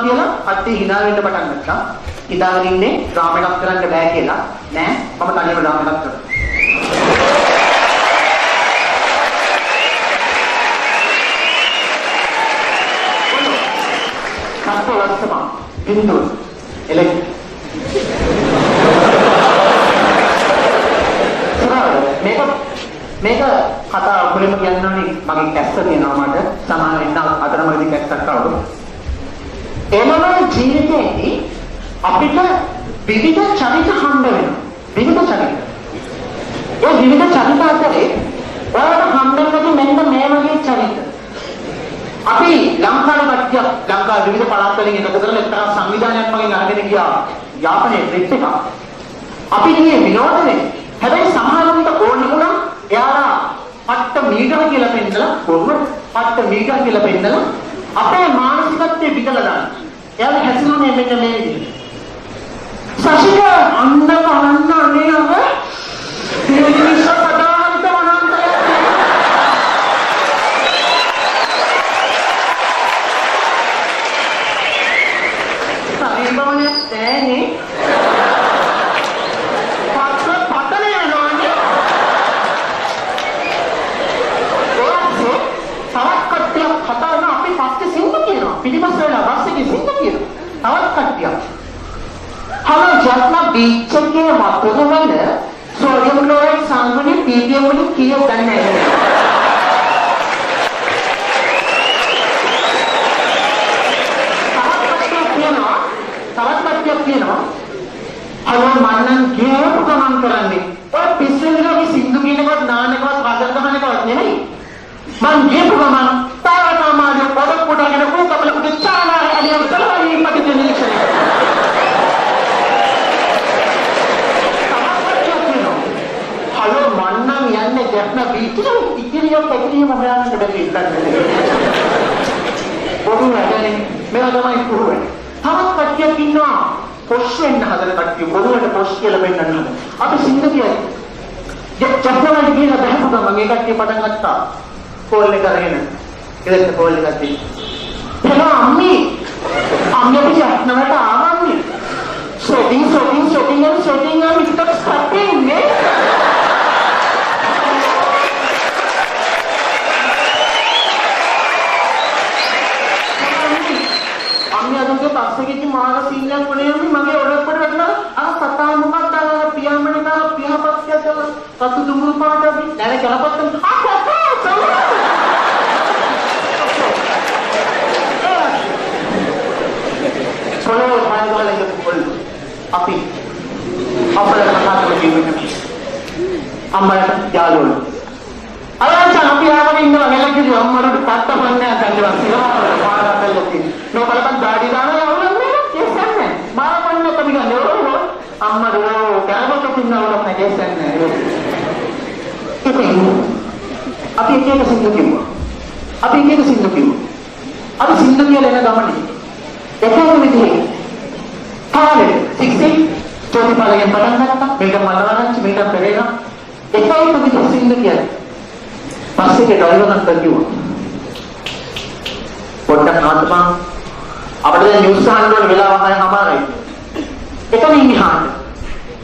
කියලා කට්ටිය hina වෙන්න පටන් ගත්තා. හිතාගෙන ඉන්නේ රාමණක් කරන්න බෑ කියලා. නෑ මම තනියම රාමණක් කරනවා. Satu sama Hindu elek මේක කතා මුලින්ම කියන්නෝනේ මගේ කැස්ස තියෙනවා මට සමාන වෙන්න අතන මගේ කැස්සක් කවුද එනම ජීවිතේදී අපිට විවිධ චරිත හම්බ වෙනවා විවිධ චරිත ඒ විවිධ චරිත අතරේ ඔයාලට හම්බ වෙන්නේ මෙන්න මේ වගේ චරිත අපි ලංකාවේ කට්ටිය ලංකාවේ විවිධ පළාත් වලින් එකතු කරලා එක්තරා සංවිධානයක් වගේ අරගෙන ගියා යාපනයේ ට්‍රිප් එක. අපි ගියේ විනෝදනේ. හැබැයි සමහරවිට ඕනේ වුණා එයාලා පට්ට මීටර කියලා පෙන්නලා කොහොමද පට්ට මීටර කියලා පෙන්නලා අපේ මානසිකත්වයේ විදලා දාන්න. එයාලා හැසිරුනේ මෙන්න මේ විදිහට. සශික අන්න බලන්න අනේ නම දෙවිනිස පදාන්ත වනාන්තරය සමීපවනේ තෑනේ පතනේ නෝනේ ඔයසේ තවත් කට්ටියක් කතාන අපි පස්සේ සිංහ කියනවා පිටිපස්ස වෙලා බස් එකේ සිංහ කියනවා තවත් කට්ටියක් හලෝ ජත්නා බීච් එකේ වතුර වල සෝඩියම් ක්ලෝරයිඩ් සංගුණේ ppm වලින් කීයක් ගන්න නැහැ තවත් කට්ටියක් කියනවා හලෝ මන්නම් ගේපු ගමන් කරන්නේ ඔය පිස්සුවිලගේ සින්දු කියනකොට නානකවත් වදල් ගහනකවත් නෙමෙයි මං ගේපු ගමන් තාරකාමාගේ පොඩක් පොඩගෙන කෝකබලකුට චාලාරේ අලියව සලවයි මට නිරීක්ෂණය හලෝ මන්නම් යන්නේ ජැප්න බීච් එකට ඉතිරියක් පැකිලියම හොයන්නට බැරි ඉන්නන්නේ පොඩු වැඩනේ මේවා තමයි පුරුවෙන්නේ තවත් කට්ටියක් ඉන්නවා පොෂ් වෙන්න හදන කට්ටිය පොඩුවට පොෂ් කියලා වෙන්නන්න අපි සිංහ කියයි ජප්පවල කියලා බහපු ගමන් ඒ කට්ටිය පටන් ගත්තා කෝල් එක අරගෙන ඉතින් කෝල් එකක් දී එනවා අම්මි අපි ජප්නවට ආවන්නේ ෂොටින් නම් ඉස්සර ස්ටප්පින්නේ පස්සෙකදී මාන සීලයක් වනේ මගේ ඔරොක්කට වැටලා අර කතා මොකක්ද අර පියාඹනේ තාර පියාපත්ය කියලා සතු දුඹුරු පාට අපි නැර කලපත්තන් සෝලෝ හායගලෙක පොල් අපි අපල කතා කරලා ජීවිතේ අම්මලට යාළුවෝ අරන්ට අපි ආවම ඉන්නවා නෙලකිරි අම්මලට පත්ත පන්නේ ගන්නවා කියලා පාරකට නෝ බලපන් ගාඩි දානවා අම්මා දෝ කෑමක තින්නවලක් නැගෙන්නේ ඉතින් අපි එක සින්දු කිව්වා අපි සින්දු කියලා එන ගමනේ එකම විදිහේ කාලේ 16 චෝටි පාලයෙන් පටන් ගත්තා මේක මලවරච්චි මේක පෙරේනා එකම විදිහේ සින්දු කියලා පස්සේ ඩ්‍රයිවර් කන්ට කිව්වා පොඩ්ඩක් නාටපන් අපිට දැන් නිවුස් අහන්න ඕන වෙලාව 6:00යි එකම ඉන්හිහාට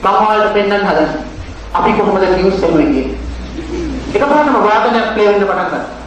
මම ඔයාලට පෙන්නන්න හදන්නේ අපි කොහොමද නිවුස් එන්නේ කියන්නේ එකපාරටම වාදනයක් ප්ලේ වෙන්න පටන් ගත්තා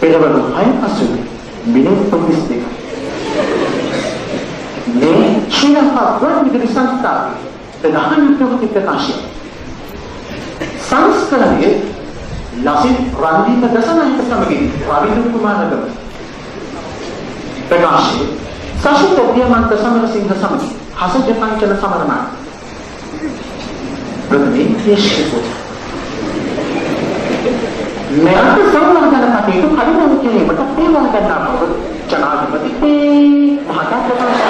පෙරවරු 6:00 මිනිත්තු 32 මේ ශ්‍රී ලංකා ගුවන්විදුලි සංස්ථාවේ ප්‍රධාන ප්‍රවෘත්ති ප්‍රකාශය සංස්කරණයේ ලසිත් රන්දීප දසනායක සමගින් රවින්ද්‍ර කුමාරගම ප්‍රකාශයේ සශිත දියමන්ත සමරසිංහ සමගින් හස ජපංචන සමරනායක ප්‍රථමයෙන් ශ්‍රේෂ්ඨ මෙරට සංවර්ධන කටයුතු කඩිනු කිරීමට තේරුම් ගන්නා බව ජනාධිපති මහතා ප්‍රකාශ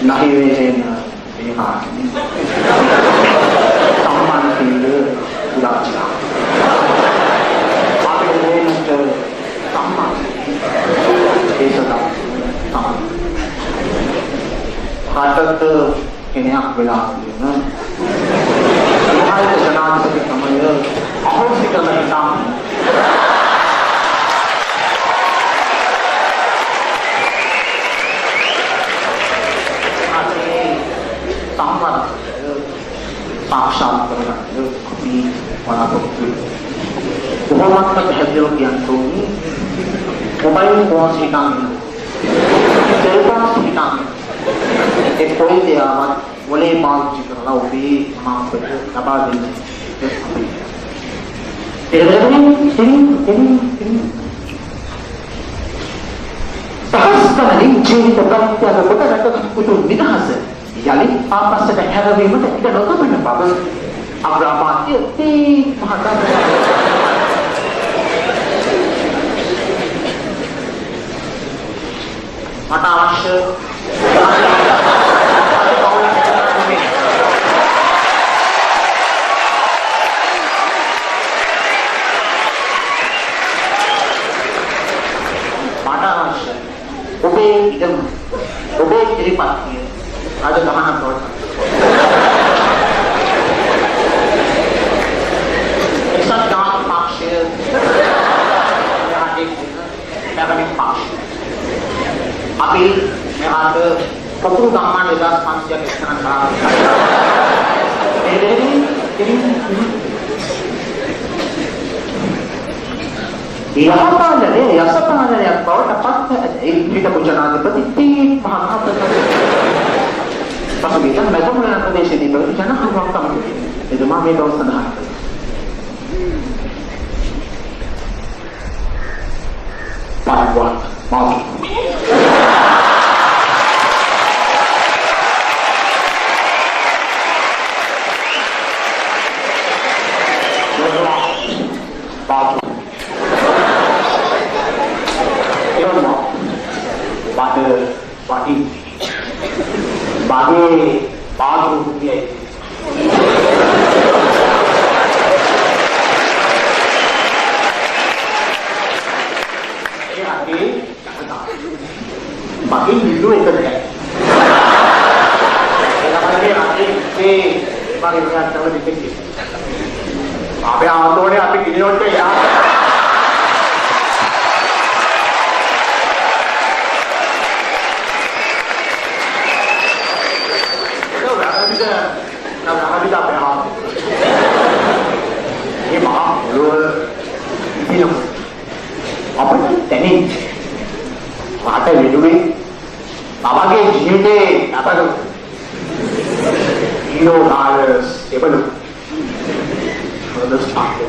नहीं वेजेन बिहार सम्मान तीर राजा आगे वेन सम्मान देशदा सम्मान भारत केन्या विला बिहार जनाधिपति समय अहोसिकल नाम सामना साक्षात करना अपनी वनापत्ति बहुत पैदल ज्ञान को मोबाइल फोन सीखना टेलीफोन सीखना एक कोई दिया मत बोले माल जितना वो भी मां पर दबा देने सहस्त्रमणि जीवित प्रत्याग कोटरक कुतु निदहस යලි ආපස්සට හැරවීමට ඉඩ නොතබන බව අග්‍රාමාත්‍ය තී මහතා මට අවශ්‍ය ඔබේ ඉඩම ඔබේ ඉදිරිපත්තිය ada gimana tuh? Isat jangan paksa. Yang ada, yang paksa. Tapi yang ada, betul gaman juga manusia kesenangan kalah. යහපාලනය යසපාලනයක් බවට පත් හිටපු ජනාධිපති තී මහතා පසුගිය මැදමුණ ප්‍රදේශයේදී ජනහරුවක් තමයි එතුමා මේ දවස් සඳහන් කළා. පාඩුවක් මාතු bagi baru dia bagi dulu itu dia kalau dia nanti bagi dia terlalu dikit apa yang autornya apa gini aja ya kita berhak. Ini maaf, lu ini apa sih? Teknik. Mata video Baba ke jiwite apa tu? $0 apa tu? Terus pakai.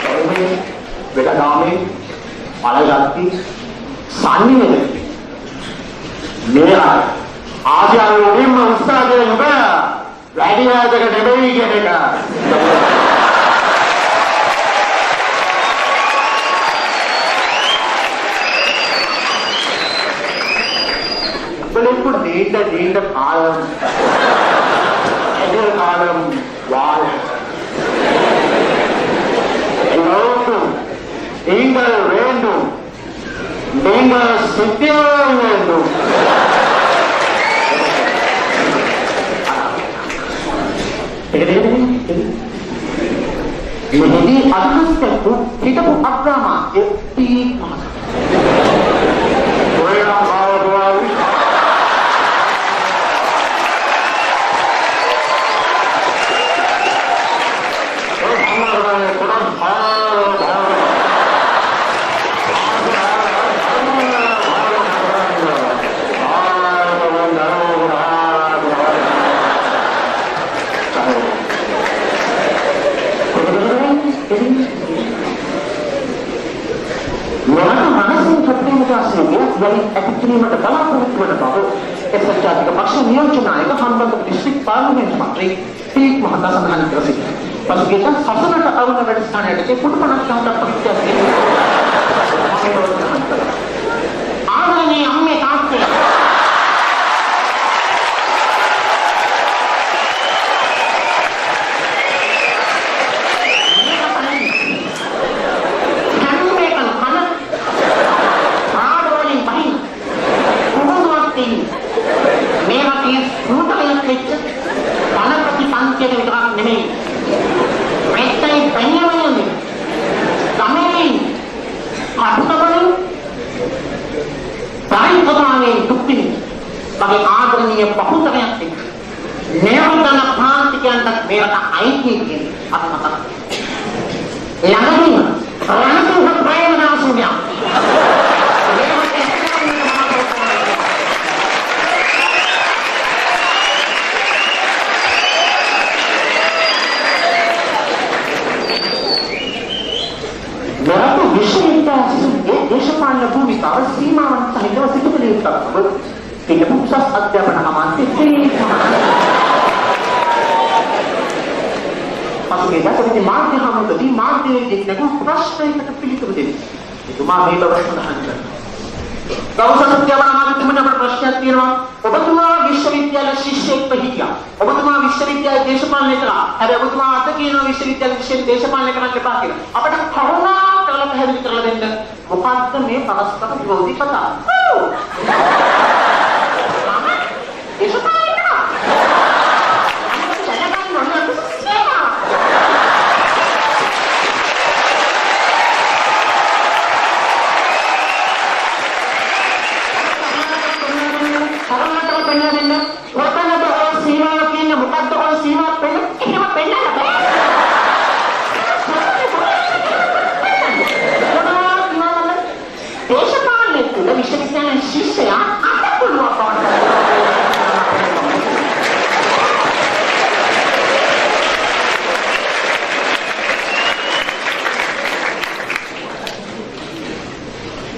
Kalau ni beda kami, malah ganti. Sani ni मेरा आज आयोडी में उसका जो है ready है तो कहते हैं ये देखा बिल्कुल नींद कालम एडर कालम वाल एलोटू इंगल रेंडू इंगल सिद्धियों रेंडू Jadi atas itu kita buat drama di mana? Orang kalau dua එවැනි ඇතිකිරීමට බලාපොරොත්තු වන බව එක්සත් ජාතික පක්ෂ නියෝජ්‍ය නායක හම්බන්තොට දිස්ත්‍රික් පාර්ලිමේන්තු මන්ත්‍රී ටීක් මහතා සඳහන් කර සිටියා. පසුගිය සසනට අවුන වැඩසටහනට කුඩු 50කට ප්‍රතික්‍රියා ආදරණීය අම්මේ තාත්තේ bagi ආදරණීය බහුතරයක් එක්ක නේවතන ප්‍රාන්තිකයන්ට මේකට අයිති කියන අත්මතක් ළඟදීම රණසිංහ ප්‍රේමදාසුණිය මෙරට විශ්වවිද්‍යාලයේ දේශපාලන භූමිකාව සීමාවන් සහිතව සිදු කළ යුතුයි. Kita pusat අධ්‍යාපන අමාත්‍යාංශයේ පසුගිය දවසේ මාධ්‍ය හමුවකදී මාධ්‍යවේදීන් නැගූ ප්‍රශ්නයකට පිළිතුරු දෙන්නේ. එතුමා මේ බව සඳහන් කළා. ගෞරව අධ්‍යාපන අමාත්‍යතුමනි අපට ප්‍රශ්නයක් තියෙනවා. ඔබතුමා විශ්වවිද්‍යාල ශිෂ්‍යයෙක්ව හිටියා. ඔබතුමා විශ්වවිද්‍යාල දේශපාලනය කළා. හැබැයි ඔබතුමා අද කියනවා විශ්වවිද්‍යාල ශිෂ්‍යයෙක් දේශපාලනය කරන්න එපා කියලා. අපට කරුණා කරලා පැහැදිලි කරලා දෙන්න. මොකක්ද මේ පරස්පර විරෝධී කතාව? Isso tá aí, não.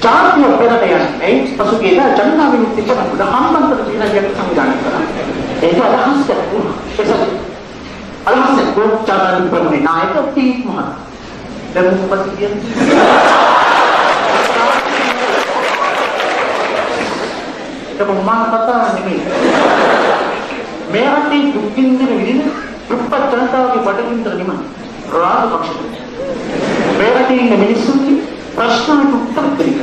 ජාතිය පෙරට යන්නේ පසුගිය ජනතා විමුක්ති පෙරමුණ හම්බන්තොට ජනජීවන සංවිධානය කළා. ඒක අදහස් දැක්වුවා. අදහස් දැක්වුවා ජනතා පෙරමුණේ නායක ටීක් මහතා. දැන් මොකද කියන්නේ? ඒක මම කතා නෙමෙයි. මේ රටේ දුක්ඛින් විඳින දුප්පත් ජනතාවගේ බඩගින්න නිමන රාජපක්ෂ. මේ රටේ ඉන්න මිනිස්සුන්ගේ ප්‍රශ්නට උත්තර දෙන්න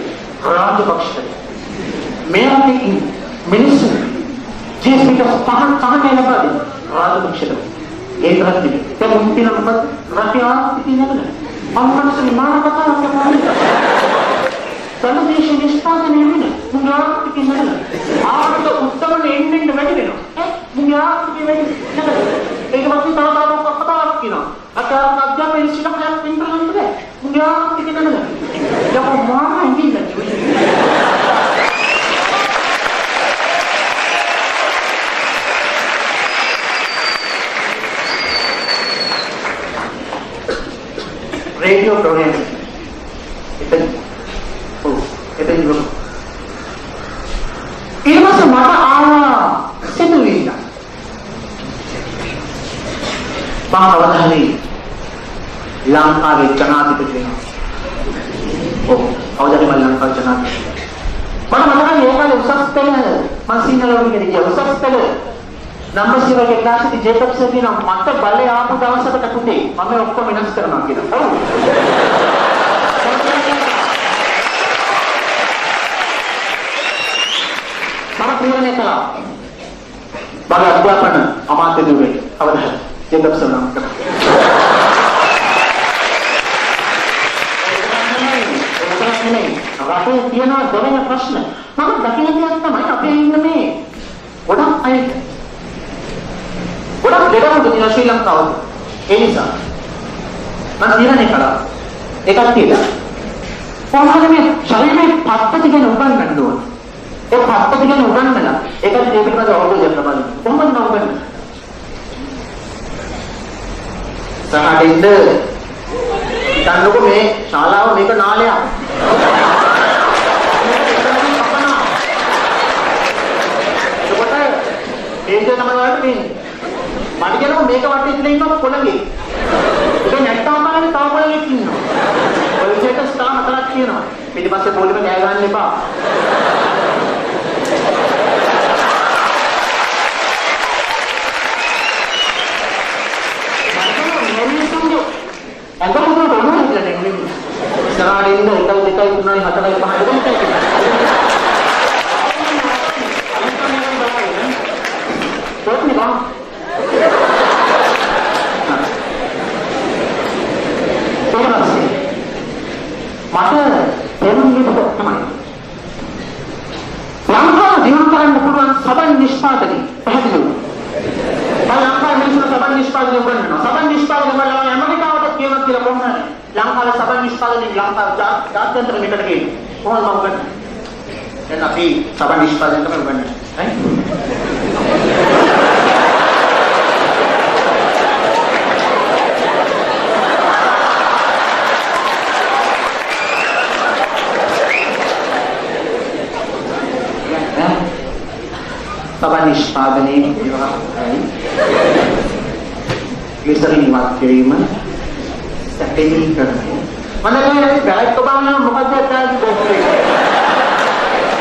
රාජපක්ෂ මේ රටේ මිනිස්සු ජීවිත පහන් ලබා දෙන්න රාජපක්ෂට ඒක රටේ ඒක මුලින්ම රටේ ආර්ථිකය නේද අම්මන්සේ මානවතාවක් කරනවා සම්දේශ නිෂ්පාදනය වෙන මුලාර්ථිකය නේද ආර්ථික උත්තරණ එන්න වැඩි වෙනවා මුලාර්ථිකය වැඩි නේද ඒක මත තාම කතාවක් කියනවා අකාර අධ්‍යාපන ශිල්පයක් පින්තරන්නේ බෑ මුලාර්ථිකය නේද Ya mama ini lah cuy. Radio program itu juga. Ini masih mana situ ini. Bangsa hari langkah di tengah itu juga. අවුදරි මල්ලන් කල්චනා මම මතකයි ඒ කාලේ උසස් පෙළ මම සීනලෝගේ ගියා උසස් පෙළ නම්බර් 0 එකේ ක්ලාස් එකේ ජේකබ්ස් කියන මට බලේ ආපු දවසකට පුතේ මම ඔක්කොම වෙනස් කරනවා කියලා. ඔව්. මම ප්‍රේරණය කළා. බල අධ්‍යාපන අමාත්‍යතුමේ අවධානය ජේකබ්ස් නම් කරා. රටේ තියෙන දෙවෙනි ප්‍රශ්න මම දකින දෙයක් තමයි අපේ ඉන්න මේ ගොඩක් අය ගොඩක් දෙවරුද තියෙන ශ්‍රී ලංකාවේ ඒ නිසා මම තීරණය කළා එකක් තියෙනවා කොහොමද මේ ශරීරයේ පත්තති ගැන උගන්වන්න ඕන ඒ පත්තති ගැන උගන්වලා ඒකට ඒ පිළිබඳව අවබෝධයක් ලබන්න කොහොමද නම් උගන්වන්නේ සහඩින්ද දන්නකො මේ ශාලාව මේක නාලයක් තියෙන්නේ. මට කියනවා මේක වටේ ඉඳලා ඉන්නවා කොළගේ. ඒක නැත්තම් බලන්න තව කොළගෙක් ඉන්නවා. ඔය විදිහට ස්ථාන හතරක් තියෙනවා. පිටිපස්සේ පොලිම ගෑ ගන්න එපා. අන්තරම තෝරනවා කියලා නෙමෙයි. සරාඩින්ද 1 2 3 4 5 6 කොහොමද බා? මට තේරුම් ගන්න තමයි. ලංකාව දිනු කරන්න පුළුවන් සබන් නිෂ්පාදනය පැහැදිලිව. ලංකාවේ මිනිස්සු සබන් නිෂ්පාදනය කරනවා. සබන් නිෂ්පාදනය කරලා ඇමරිකාවට කියනවා කියලා කොහොමද? ලංකාවේ සබන් නිෂ්පාදනය ලංකාව ජාත්‍යන්තර මෙතන කියන්නේ. කොහොමද මම කරන්නේ? දැන් අපි සබන් නිෂ්පාදනය කරන්නේ. right? සබන් නිෂ්පාදනයේ විවහාරයි ග්ලිසරින් වත් කිරීම සැපෙනී කරන්නේ මනරේ බැලක් ඔබාම මොකද ඇත්තද බොස්සේ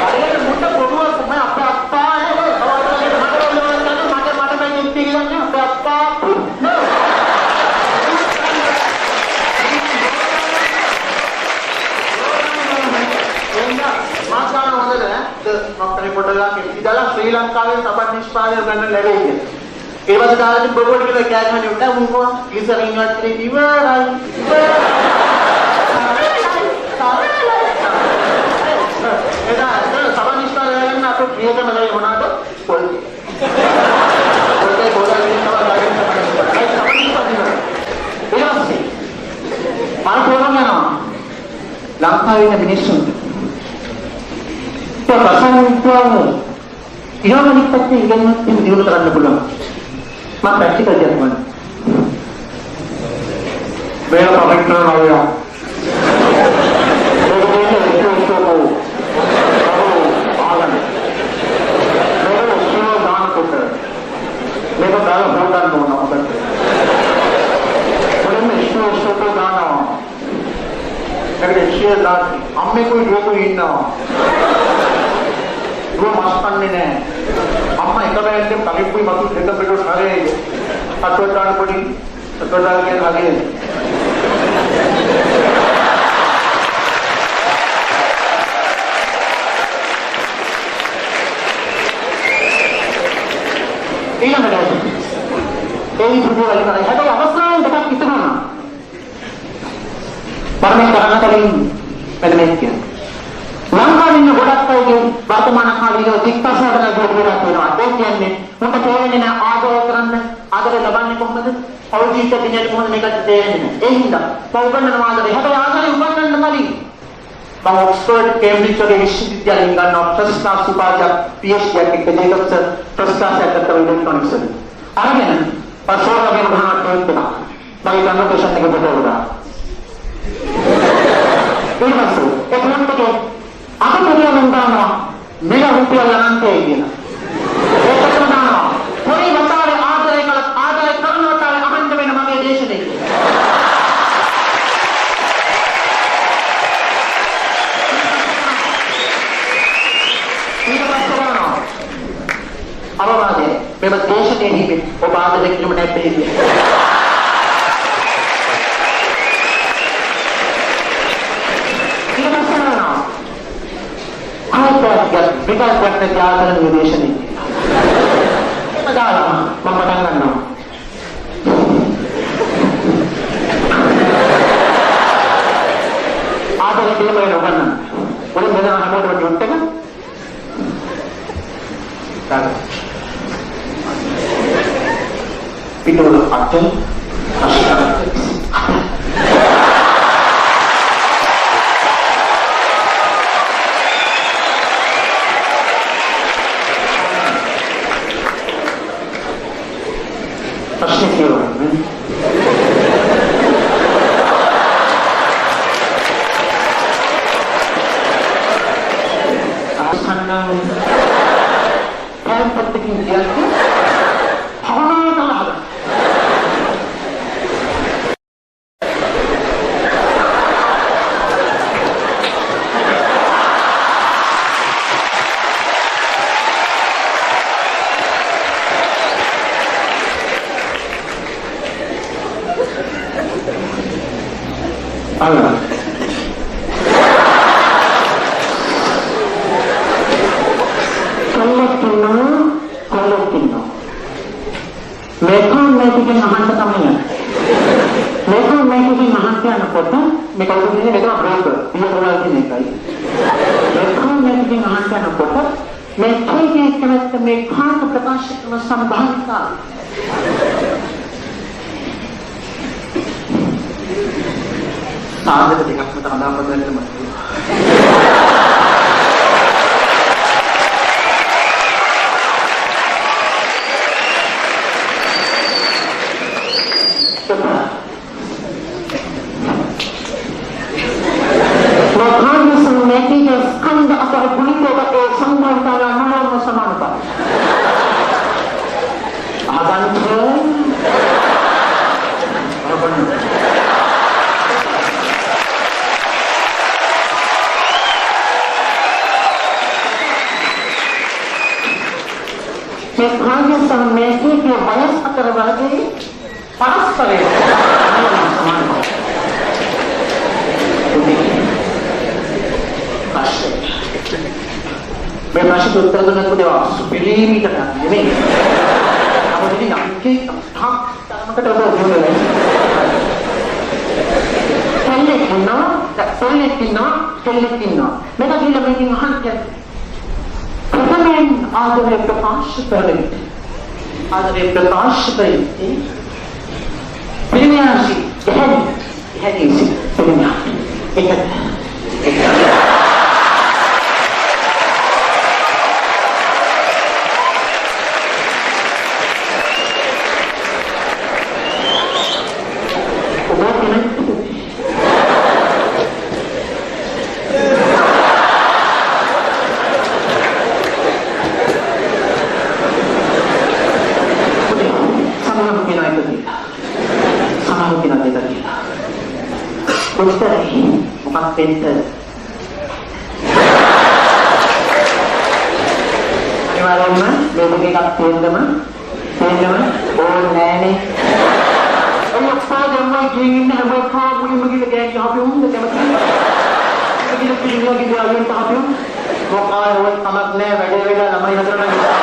අර මුට පොඩුව මම අපේ අප්පා මට මේ ඉන්නේ කියන්නේ අපේ අප්පා මාසාන හොඳද මොකක්ද පොඩ්ඩක් ඉඳලා ශ්‍රී ලංකාවේ සබන් නිෂ්පාදනය කරන්න ලැබෙන්නේ. ඒ වගේ කාලෙදි බොබෝඩ් කියලා කෑගහන්නේ උන්ට උන්කෝ ග්ලිසරින් වත් කිරේ ඉවරයි. එදා සබන් නිෂ්පාදනය කරන අපේ මේකම ගලේ මොනවාද? පොල්ටි. පොල්ටි පොඩක් ඉන්නවා ගාගෙන සබන් නිෂ්පාදනය. ඊළඟට මම තෝරනවා ලංකාවේ ඉන්න මිනිස්සුන්ට රසායනිකව ඉහළනික් පැත්තේ ඉගෙනුම් දිනු කරන්න පුළුවන්. මම ප්‍රැක්ටිකල් කරනවා. මේක පොරෙක් කරනවා. මේක දාලා හොදන්න ඕන අපිට. මොකද ඉස්සෝ දානවා. ඒකේ ෂියර් දාන්න. අම්මේ કોઈ රෝගු ඉන්නවා. वो मास्पन्ने ने अम्मा इतना ऐसे कभी कोई मतलब देखा बेटो सारे अटोटान पड़ी अटोटान के आगे ये ना बेटा ये सुबह वाली बात है तो अवस्था बेटा कितना ना पर मैं करना करें पहले मैं क्या ලංකාවේ ඉන්න ගොඩක් අයගේ වර්තමාන කාලීය දික්කසාරණ ගොඩනගා තියෙනවා. ඒ කියන්නේ උන්ට තේරෙන්නේ නැහැ ආදරය කරන්න ආදරය ලබන්නේ කොහොමද? පෞද්ගලික දිනයට කොහොමද මේකට තේරෙන්නේ නැහැ. ඒ හින්දා පෞද්ගලික ආදරය හැබැයි ආදරය උගන්වන්න කලින් මම ඔක්ස්ෆර්ඩ් කේම්බ්‍රිජ් වගේ විශ්වවිද්‍යාලයෙන් ගන්නවා ෆස්ට් ක්ලාස් උපාධියක් PhD එකක් දෙකක් ෆස්ට් ක්ලාස් එකක් තමයි ඉලෙක්ට්‍රොනික්ස් වල. අරගෙන පස්වරගෙන ගහන්න තියෙනවා. මම කන්වර්සේෂන් එක පොතවලා. ඊපස්සේ ඒකත් අපිට කියන්න දානවා මෙල රුපියල් අනන්තය කියන. ඒකට දානවා කොයි වතාවේ ආදරය කළත් ආදරය කරන වතාවේ අහන්න වෙන මගේ දේශනේ. ඊට පස්සේ දානවා අවවාදය මෙම දේශනේ හිමි ඔබ ආදරය කිරීම නැත්තේ. विकास करने के आचरण विदेश नहीं मजा मम पटंग करना आचरण के लिए करना बोले मेरे अमोट बच्चे उठते का पिटोल अचल ඉන්නවා. මේකෙන් අහන්න තමයි. මේකෙන් අහන්න යනකොට මේ කවුරුද කියන්නේ මේක බ්‍රෝකර්. ඉහළවල් කියන එකයි. මේකෙන් අහන්න යනකොට මේ කේකේ කරත් මේ කාම ප්‍රකාශ කරන සම්භාවිතා. සාධක දෙකක්ම තමයි හදාපදන්න මම. मैं प्रश्न उत्तर देने को देवा सुपीरियरी करना है नहीं अब यदि आपके हाँ मत तो बोल रहे हैं पहले किन्ना मेरा दिल में कि हाँ क्या प्रथमें आदरे प्रकाश करेंगे प्रेमियासी यह इसी प्रेमिया एक bukan pinter. Animalan mah, bebek kat pinter mah, oh nene. Ayah pada mai jingin dah mai kau boleh pergi lagi yang habis umur dah macam. Pergi lagi dia lagi tak habis. Kau kau awak tamat ne, beda lama yang ada lagi.